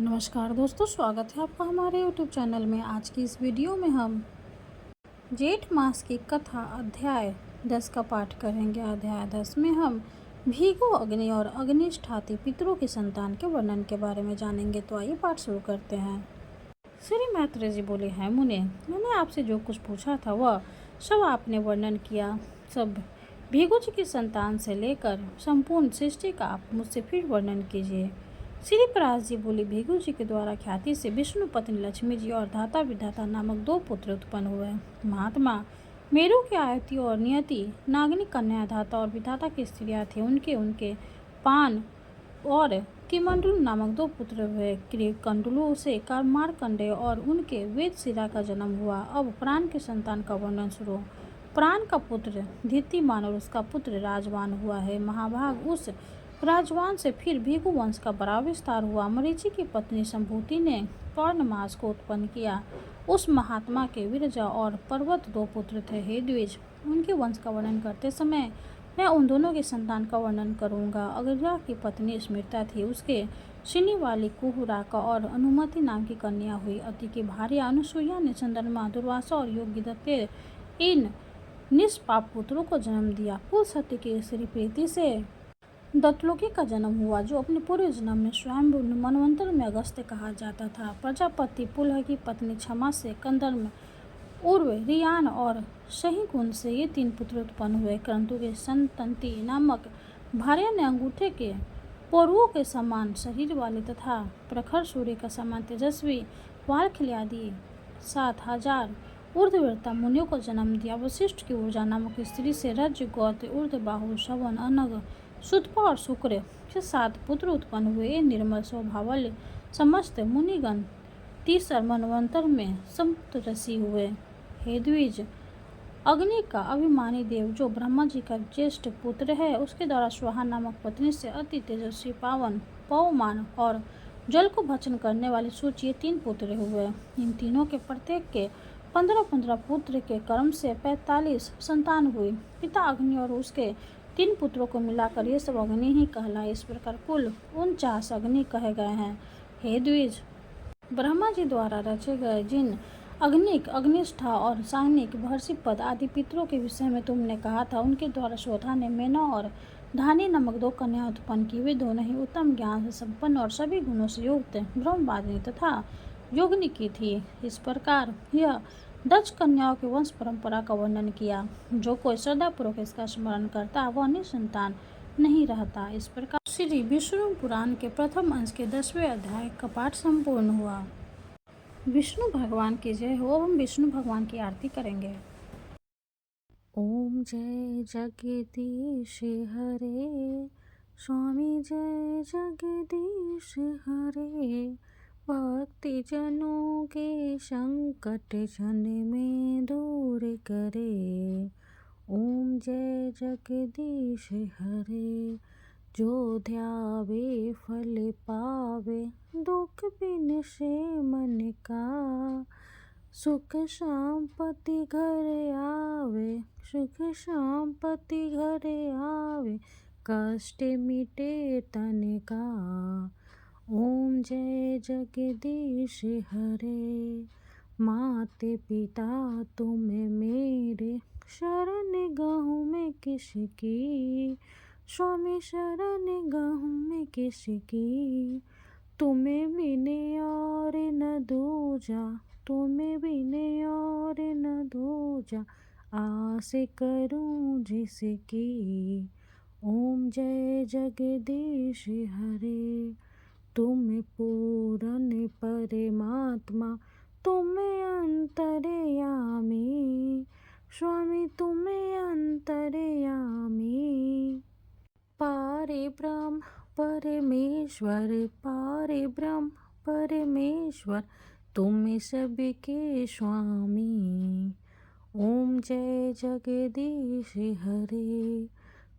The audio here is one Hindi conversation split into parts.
नमस्कार दोस्तों, स्वागत है आपका हमारे YouTube चैनल में। आज की इस वीडियो में हम जेठ मास की कथा अध्याय 10 का पाठ करेंगे। अध्याय 10 में हम भीगु अग्नि और अग्निष्ठाति पितरों की संतान के वर्णन के बारे में जानेंगे। तो आइए पाठ शुरू करते हैं। श्री मैत्रेय जी बोले, है मुने, मैंने आपसे जो कुछ पूछा था वह सब आपने वर्णन किया। सब भीगु जी की संतान से लेकर संपूर्ण सृष्टि का आप मुझसे फिर वर्णन कीजिए। श्री पराश जी बोली, भीगु जी के द्वारा ख्याति से विष्णु पत्नी लक्ष्मी जी और धाता विधाता नामक 2 पुत्र उत्पन्न हुए। महात्मा मेरु की आयति और नियति नागनी कन्या धाता और विधाता की स्त्रियां थी। उनके उनके पान और किमंडलु नामक 2 पुत्र हुए। कंडलु से मार्कंडेय और उनके वेद शिरा का जन्म हुआ। अब प्राण के संतान का वर्णन शुरू। प्राण का पुत्र धीतिमान और उसका पुत्र राजवान हुआ है। महाभाग उस राजवान से फिर भीगु वंश का बड़ा विस्तार हुआ। मरीचि की पत्नी संभूति ने पौर्णमास को उत्पन्न किया। उस महात्मा के विरजा और पर्वत 2 पुत्र थे। हे द्विज, उनके वंश का वर्णन करते समय मैं उन दोनों की संतान का वर्णन करूंगा। अगर्या की पत्नी स्मृता थी, उसके सिनी वाली कुहुराका और अनुमति नाम की कन्या हुई। अति की भार्या अनुसुईया ने चंद्रमा, दुर्वासा और योग्यदत्ते इन निष्पाप पुत्रों को जन्म दिया। कुल सत्य की स्त्री प्रीति से दत्तलोकी का जन्म हुआ, जो अपने पूर्व जन्म में स्वयं मनवंतर में अगस्त्य कहा जाता था। प्रजापति पुलह की पत्नी क्षमा से कंदर्म, उर्व, रियान और सहीकुंड से ये 3 पुत्र उत्पन्न हुए। क्रतु के संतति नामक भार्या ने अंगूठे के पोरुओं के समान शरीर वाले तथा प्रखर सूर्य का समान तेजस्वी वाल खिलादी 7000 ऊर्ध्ववेत्ता मुनियों को जन्म दिया। वशिष्ठ की ऊर्जा नामक स्त्री से रज्जु, गौत, ऊर्ध्वबाहु, शवन, अनग, सुतपा और शुक्र के 7 पुत्र उत्पन्न हुए। निर्मल स्वभावल समस्त मुनिगण 30 मनवंतर में सप्तऋषि हुए। हे द्विज, अग्नि का अभिमानी देव जो ब्रह्मा जी का ज्येष्ठ पुत्र है, उसके द्वारा स्वाहा नामक पत्नी से अति तेजस्वी पावन, पवमान और जल को भक्षण करने वाले सूच, ये 3 पुत्र हुए। इन तीनों के प्रत्येक के 15-15 पुत्र के कर्म से 45 संतान हुई। पिता अग्नि और उसके 3 पुत्रों को मिलाकर ये सब अग्नि ही कहलाए। इस प्रकार कुल 49 अग्नि कहे गए हैं। हे द्विज, ब्रह्मा जी द्वारा रचे गए जिन अग्निक, अग्निष्ठा और सांगनिक, भर्षिपद आदि पितरों के विषय में तुमने कहा था, उनके द्वारा शोधा ने मेना और धानी नामक 2 कन्या उत्पन्न की। वे दोनों ही उत्तम ज्ञान से संपन्न और सभी गुणों से युक्त ब्रह्मवादिनी तथा योगिनी की थी। इस प्रकार यह 10 कन्याओं की वंश परंपरा का वर्णन किया। जो कोई श्रद्धापूर्वक इसका स्मरण करता वह निसंतान नहीं रहता। इस प्रकार श्री विष्णु पुराण के प्रथम अंश के 10वें अध्याय का पाठ संपूर्ण हुआ। विष्णु भगवान की जय हो। हम विष्णु भगवान की आरती करेंगे। ओम जय जगदीश हरे, स्वामी जय जगदीश हरे। भक्ति जनों के संकट जन में दूर करे। ओम जय जगदीश हरे। जो ध्यावे फल पावे, दुख बिन से मन का। सुख शांपति घर आवे, सुख शांपति घर आवे। कष्ट मिटे तन का। ओम जय जगदीश हरे। माते पिता तुम मेरे, शरण गहूँ में किसकी। स्वामी शरण गहूँ में किसकी। तुम्हें बिने और न दूजा, तुम्हें बिने और न दूजा। आस करूं जिसकी। ओम जय जगदीश हरे। तुम पूर्ण परमात्मा, तुम अंतर्यामी। स्वामी तुम अंतर्यामी। पारे ब्रह्म परमेश्वर, पारे ब्रह्म परमेश्वर, तुम सबके स्वामी। ओम जय जगदीश हरे।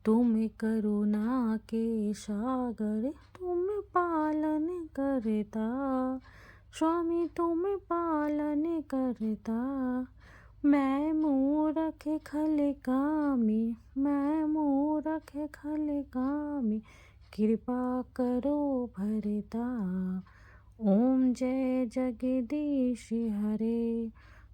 तुम करुणा के सागर, तुम पालन करता। स्वामी तुम पालन करता। मैं मूरख खल कामी, मैं मूरख खल कामी। कृपा करो भरता। जय जगदीश हरे,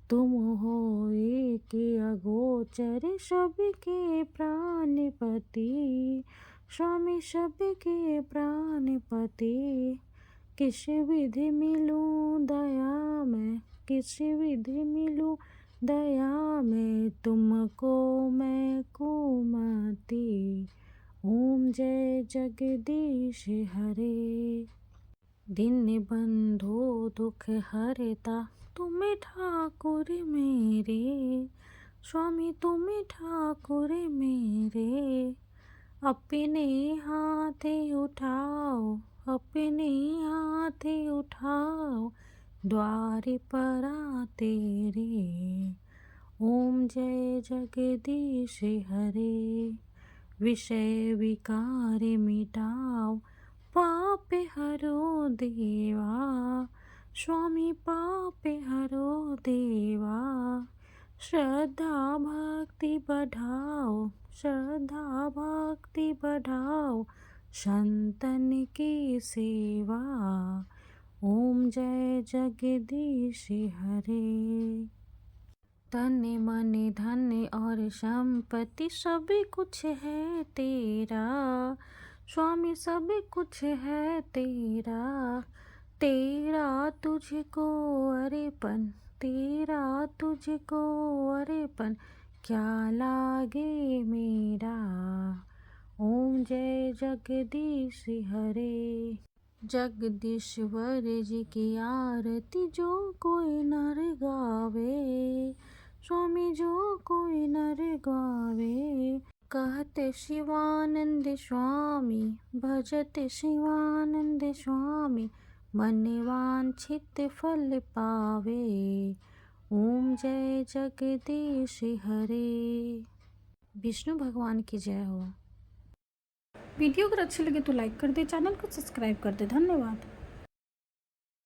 तुम हो एक अगोचर सबके प्राणपति, स्वामी सबके प्राणपति। किस विधि मिलूं दया में, किस विधि मिलूं दया में, तुमको मैं कुमति। ओम जय जगदीश हरे। दीन बंधु दुख हरता, तुम ठाकुर मेरे, स्वामी तुम ठाकुर मेरे। अपने हाथ उठाओ, अपने हाथ उठाओ, द्वार पर तेरे। ओम जय जगदीश हरे। विषय विकार मिटाओ, पाप हरो देवा, स्वामी पाप हरो देवा। श्रद्धा भक्ति बढ़ाओ, श्रद्धा भक्ति बढ़ाओ, संतन की सेवा। ओम जय जगदीश हरे। तन मन धन और संपत्ति सब कुछ है तेरा, स्वामी सब कुछ है तेरा। तेरा तुझको अर्पण, तेरा तुझको अर्पण, क्या लागे मेरा। ओम जय जगदीश हरे। जगदीश्वर जी की आरती जो कोई नर गावे, स्वामी जो कोई नर गावे। कहते शिवानंद स्वामी, भजते शिवानंद स्वामी, मन वांछित फल पावे। ओम जय जगदीश हरे। विष्णु भगवान की जय हो। वीडियो अगर अच्छी लगे तो लाइक कर दे, चैनल को सब्सक्राइब कर दे। धन्यवाद।